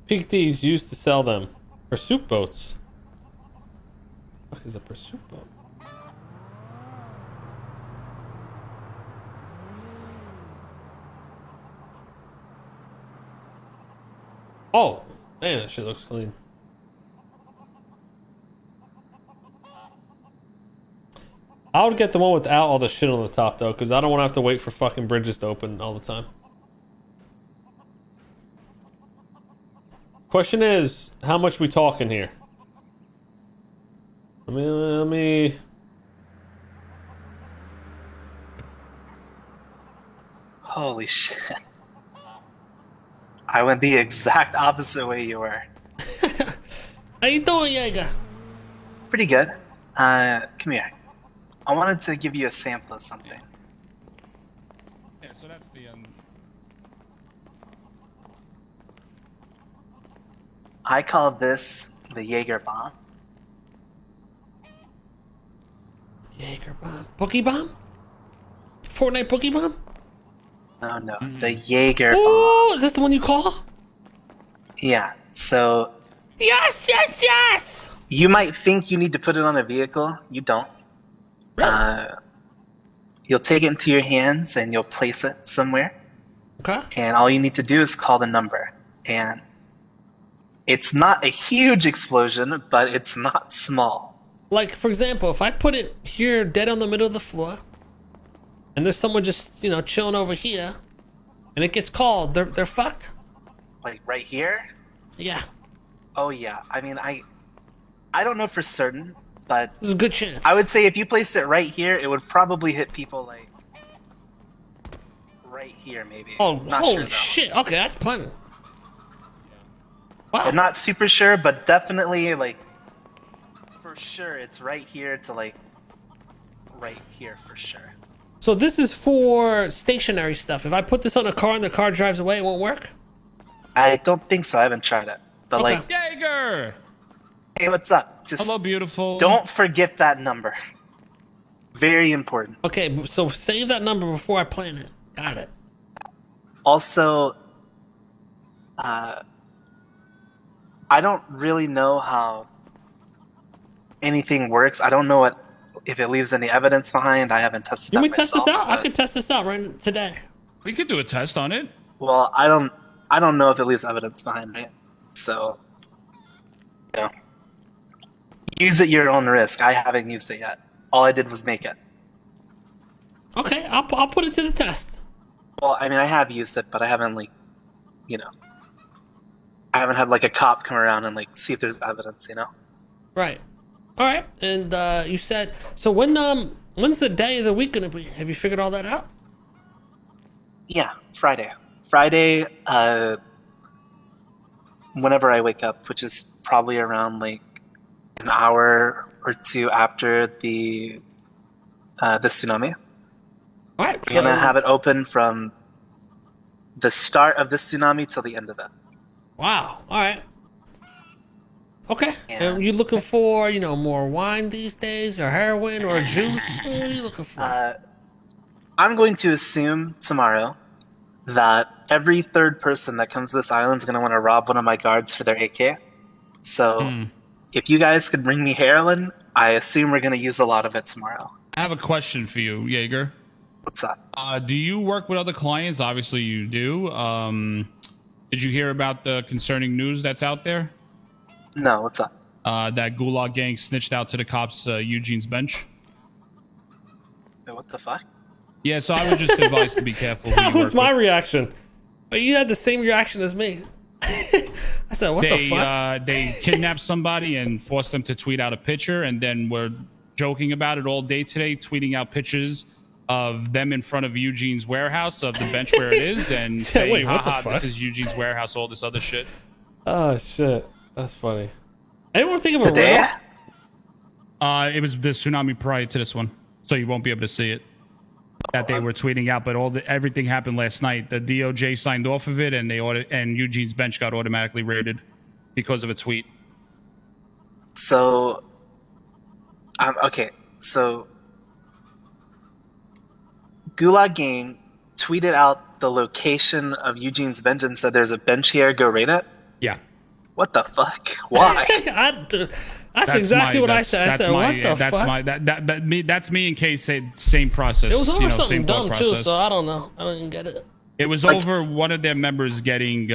Peak these used to sell them. Pursuit boats. What is a pursuit boat? Oh, man, that shit looks clean. I would get the one without all the shit on the top though, because I don't want to have to wait for fucking bridges to open all the time. Question is, how much we talking here? Let me. Holy shit. I went the exact opposite way you were. How you doing, Yeager? Pretty good. Come here. I wanted to give you a sample of something. Yeah, so that's the I call this the Jaeger bomb. Yeager bomb? Boogie bomb? Fortnite boogie bomb? No, the Jaeger bomb. Oh, is this the one you call? Yeah, so Yes, yes, yes! you might think you need to put it on a vehicle. You don't. Really? You'll take it into your hands and you'll place it somewhere. Okay. And all you need to do is call the number. And it's not a huge explosion, but it's not small. Like, for example, if I put it here dead on the middle of the floor, and there's someone just, chilling over here, and it gets called, they're fucked? Like right here? Yeah. Oh yeah. I mean, I don't know for certain, but There's a good chance. I would say if you placed it right here, it would probably hit people like right here, maybe. Oh, Not holy sure, though. shit. Okay, that's plenty. Wow. I'm not super sure, but definitely like for sure, it's right here to like right here for sure. So this is for stationary stuff. If I put this on a car and the car drives away, it won't work? I don't think so. I haven't tried it, but Okay. like, Jaeger. hey, what's up? Just Hello, beautiful. don't forget that number. Very important. Okay, so save that number before I plan it. Got it. Also, I don't really know how anything works. I don't know if it leaves any evidence behind. I haven't tested You that want me to test this myself, out? I but- could test this out right today. We could do a test on it. Well, I don't know if it leaves evidence behind it. So, use at your own risk. I haven't used it yet. All I did was make it. Okay, I'll put it to the test. Well, I mean, I have used it, but I haven't I haven't had like a cop come around and like see if there's evidence. Right. All right. And you said so. When's the day of the week gonna be? Have you figured all that out? Yeah, Friday. Friday, whenever I wake up, which is probably around like an hour or two after the tsunami. All right. We're gonna have it open from the start of the tsunami till the end of it. Wow. All right. Okay. Yeah. And you looking for more wine these days, or heroin, or juice? What are you looking for? I'm going to assume tomorrow that every third person that comes to this island is going to want to rob one of my guards for their AK. So if you guys could bring me heroin, I assume we're going to use a lot of it tomorrow. I have a question for you, Jaeger. What's up? Do you work with other clients? Obviously, you do. Did you hear about the concerning news that's out there? No, what's up? That Gulag gang snitched out to the cops Eugene's bench. Wait, what the fuck? Yeah, so I would just advise to be careful. who That you was work my with. reaction. But you had the same reaction as me. I said, "What the fuck?" They kidnapped somebody and forced them to tweet out a picture, and then were joking about it all day today, tweeting out pictures of them in front of Eugene's warehouse, of the bench where it is, and saying, wait, what the haha, fuck? this is Eugene's warehouse, all this other shit. Oh shit, that's funny. Anyone think of a Today? riddle? It was the tsunami prior to this one, so you won't be able to see it. That they were tweeting out, but everything happened last night. The DOJ signed off of it, and and Eugene's bench got automatically raided because of a tweet. So, okay. So, Gulag Gang tweeted out the location of Eugene's bench and said, "There's a bench here. Go raid it." Yeah. What the fuck? Why? That's exactly what I said. I said, what the that's fuck? That's me and Kay said same process. It was over something same thought dumb too, process. so I don't know. I don't even get it. It was over one of their members getting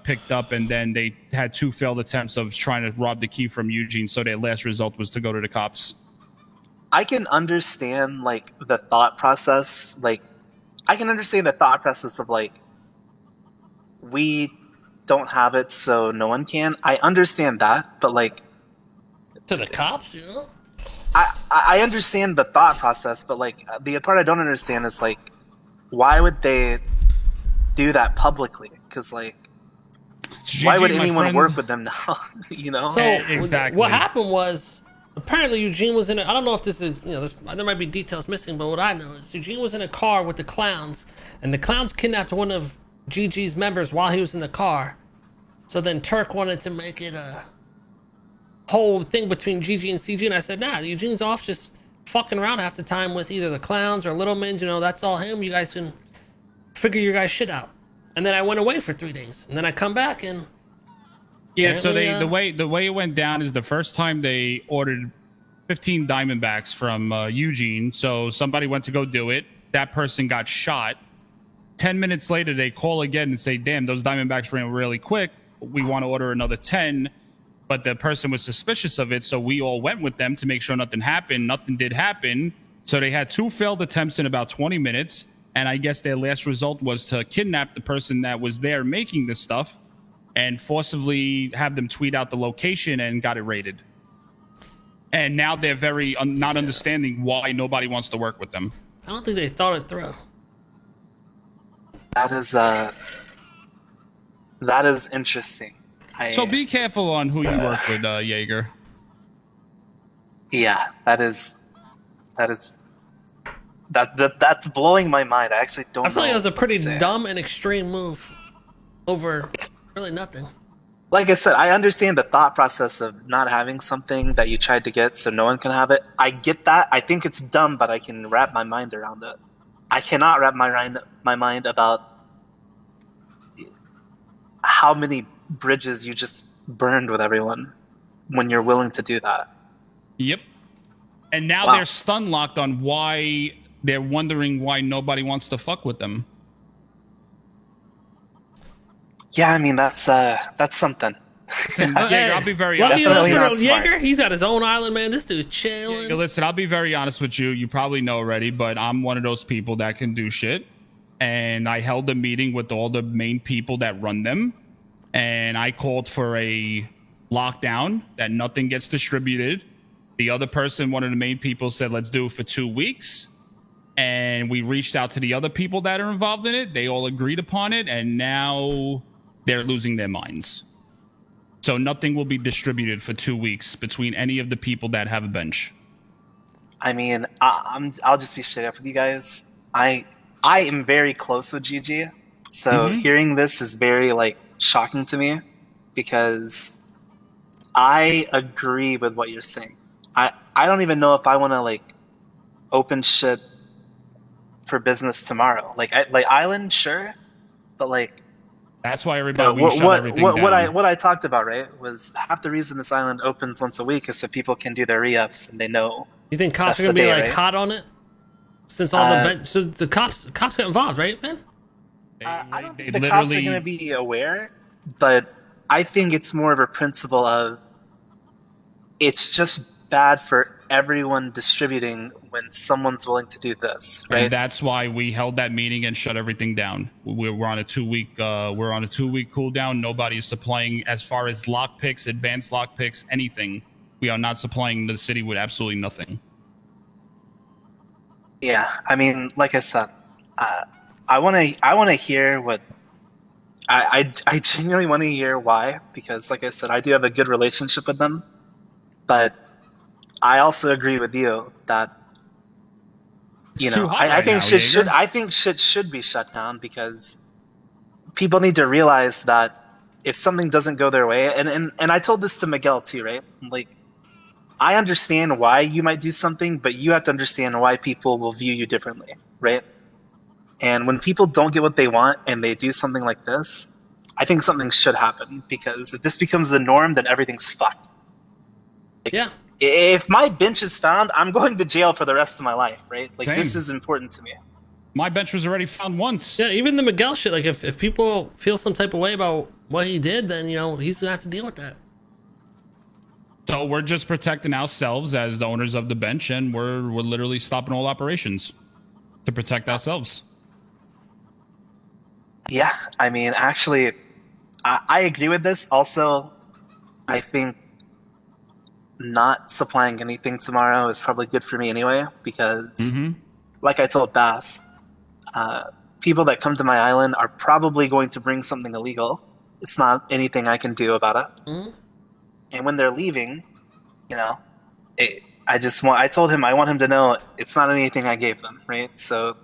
picked up, and then they had 2 failed attempts of trying to rob the key from Eugene. So their last result was to go to the cops. I can understand like the thought process. Like, I can understand the thought process of like, we don't have it, so no one can. I understand that, but like, To the cops, you know? I understand the thought process, but like the part I don't understand is like, why would they do that publicly? Because like, why would anyone work with them now? You know? So exactly. What happened was apparently Eugene was in. I don't know if this is there might be details missing, but what I know is Eugene was in a car with the clowns, and the clowns kidnapped one of GG's members while he was in the car. So then Turk wanted to make it a whole thing between GG and CG, and I said, nah, Eugene's off just fucking around half the time with either the clowns or Little Mins. That's all him. You guys can figure your guys' shit out. And then I went away for 3 days, and then I come back and so the way it went down is the first time they ordered 15 Diamondbacks from Eugene. So somebody went to go do it. That person got shot. 10 minutes later, they call again and say, damn, those Diamondbacks ran really quick. We want to order another 10. But the person was suspicious of it, so we all went with them to make sure nothing happened. Nothing did happen. So they had 2 failed attempts in about 20 minutes. And I guess their last result was to kidnap the person that was there making this stuff and forcibly have them tweet out the location and got it raided. And now they're very not understanding why nobody wants to work with them. I don't think they thought it through. That is interesting. So be careful on who you work with, Yeager. Yeah, that's blowing my mind. I actually don't know. I feel like it was a pretty dumb and extreme move over really nothing. Like I said, I understand the thought process of not having something that you tried to get so no one can have it. I get that. I think it's dumb, but I can wrap my mind around it. I cannot wrap my mind about how many bridges you just burned with everyone when you're willing to do that. Yep. And now they're stun locked on why they're wondering why nobody wants to fuck with them. Yeah, I mean that's something. Yeager, I'll be very honest. Yeager, he's got his own island, man. This dude's chilling. Yeager, listen, I'll be very honest with you. You probably know already, but I'm one of those people that can do shit. And I held a meeting with all the main people that run them. And I called for a lockdown that nothing gets distributed. The other person, one of the main people, said, let's do it for 2 weeks. And we reached out to the other people that are involved in it. They all agreed upon it. And now they're losing their minds. So nothing will be distributed for 2 weeks between any of the people that have a bench. I mean, I'll just be straight up with you guys. I am very close with GG. So hearing this is very shocking to me because I agree with what you're saying. I don't even know if I want to open shit for business tomorrow. Island, sure, but that's why everybody shut everything down. What I talked about, right, was half the reason this island opens once a week is so people can do their re-ups and they know. You think cops are gonna be hot on it since all the cops got involved, right, man? I don't think the cops are gonna be aware, but I think it's more of a principle of it's just bad for everyone distributing when someone's willing to do this, right? And that's why we held that meeting and shut everything down. We're on a 2-week cooldown. Nobody is supplying as far as lockpicks, advanced lockpicks, anything. We are not supplying the city with absolutely nothing. Yeah, I mean, like I said, I want to hear what I genuinely want to hear why, because like I said, I do have a good relationship with them, but I also agree with you that I think shit should be shut down because people need to realize that if something doesn't go their way, and I told this to Miguel too, right? I understand why you might do something, but you have to understand why people will view you differently, right? And when people don't get what they want and they do something like this, I think something should happen, because if this becomes the norm, then everything's fucked. Yeah. If my bench is found, I'm going to jail for the rest of my life, right? Like, Same. this is important to me. My bench was already found once. Yeah, even the Miguel shit, like if people feel some type of way about what he did, then, you know, he's gonna have to deal with that. So we're just protecting ourselves as the owners of the bench, and we're literally stopping all operations to protect ourselves. Yeah, I mean, actually, I agree with this. Also, I think not supplying anything tomorrow is probably good for me anyway, because, like I told Bass, people that come to my island are probably going to bring something illegal. It's not anything I can do about it. And when they're leaving, you know, I told him I want him to know it's not anything I gave them, right? So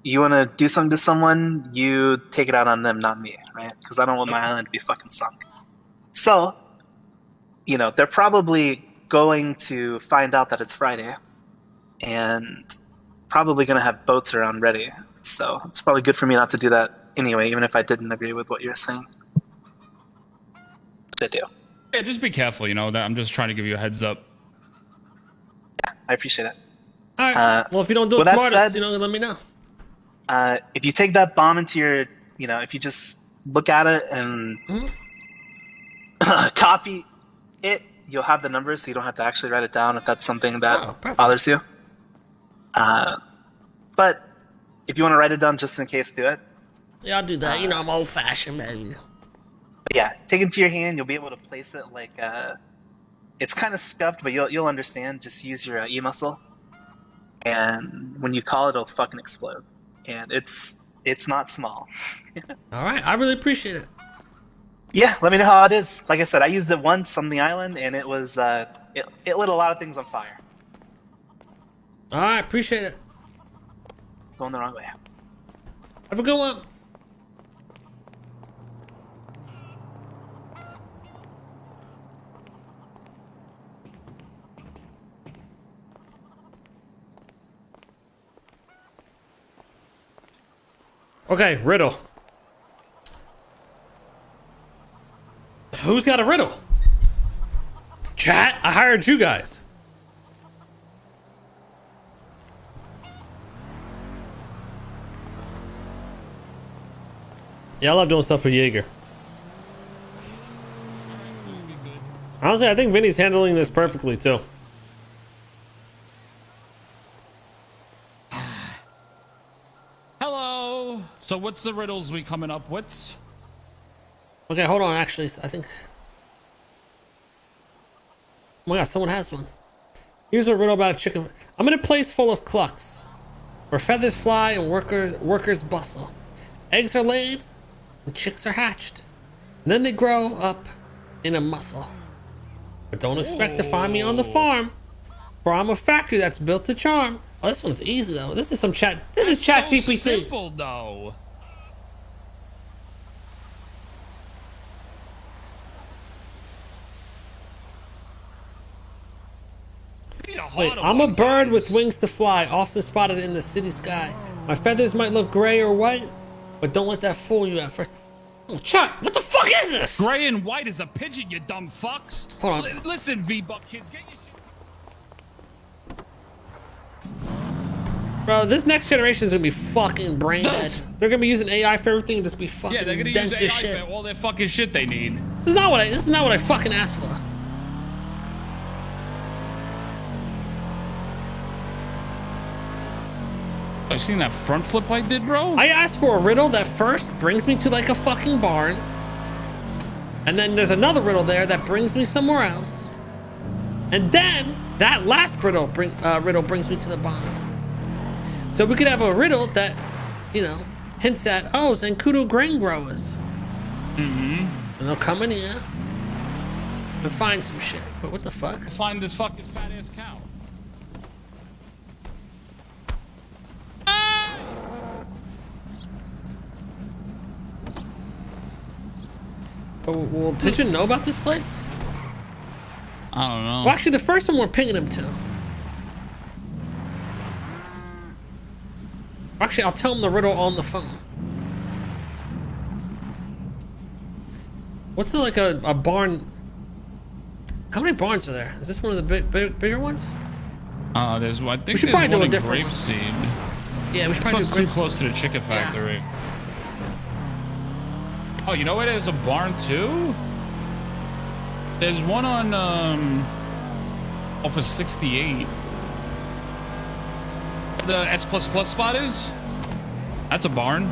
you want to do something to someone, you take it out on them, not me, right? Because I don't want my island to be fucking sunk. So, you know, they're probably going to find out that it's Friday, and probably going to have boats around ready. So it's probably good for me not to do that anyway, even if I didn't agree with what you're saying. Good deal. Yeah, just be careful, you know, that I'm just trying to give you a heads up. Yeah, I appreciate it. All right. Well, if you don't do it with that tomorrow, said- you know, let me know. If you take that bomb into your, you know, if you just look at it and copy it, you'll have the numbers, so you don't have to actually write it down if that's something that bothers you. But if you want to write it down just in case, do it. Yeah, I'll do that. You know, I'm old-fashioned, man. But yeah, take it into your hand. You'll be able to place it like it's kind of scuffed, but you'll understand. Just use your E muscle, and when you call it, it'll fucking explode. And it's not small. All right, I really appreciate it. Yeah, let me know how it is. Like I said, I used it once on the island, and it was it lit a lot of things on fire. All right, appreciate it. Going the wrong way. Have a good one. Okay, riddle. Who's got a riddle? Chat, I hired you guys. Yeah, I love doing stuff for Yeager. Honestly, I think Vinny's handling this perfectly too. Hello. So what's the riddles we coming up with? Okay, hold on. Actually, I think. Oh my god, someone has one. Here's a riddle about a chicken. I'm in a place full of clucks, where feathers fly and workers bustle. Eggs are laid, and chicks are hatched. And then they grow up in a muscle. But don't expect to find me on the farm, for I'm a factory that's built to charm. Oh, this one's easy though. This is some chat. This is Chat so GPT. Simple though. Wait, I'm a bird with wings to fly, often spotted in the city sky. My feathers might look gray or white, but don't let that fool you at first. Oh, chat, what the fuck is this? Gray and white is a pigeon, you dumb fucks. Hold on. Listen, V-Buck kids, get your shit. Bro, this next generation is gonna be fucking brain dead. They're gonna be using AI for everything and just be fucking Yeah, they're gonna dense use as AI shit. for all their fucking shit they need. This is not what I fucking asked for. I seen that front flip I did, bro? I asked for a riddle that first brings me to like a fucking barn, and then there's another riddle there that brings me somewhere else, and then that last riddle brings me to the barn. So we could have a riddle that, you know, hints at, oh, Zancudo grain growers. And they'll come in here and find some shit. But what the fuck? Find this fucking fat ass cow. Oh, will Pigeon know about this place? I don't know. Well, actually, the first one we're pinging him to. Actually, I'll tell him the riddle on the phone. What's like a barn? How many barns are there? Is this one of the bigger ones? There's one. I think should there's probably do one a in different one. Grapeseed. Yeah, we should This probably one's do too Grapeseed. close to the chicken factory. Oh, you know what? There's a barn too. There's one on off of 68. The S++ spot is. That's a barn.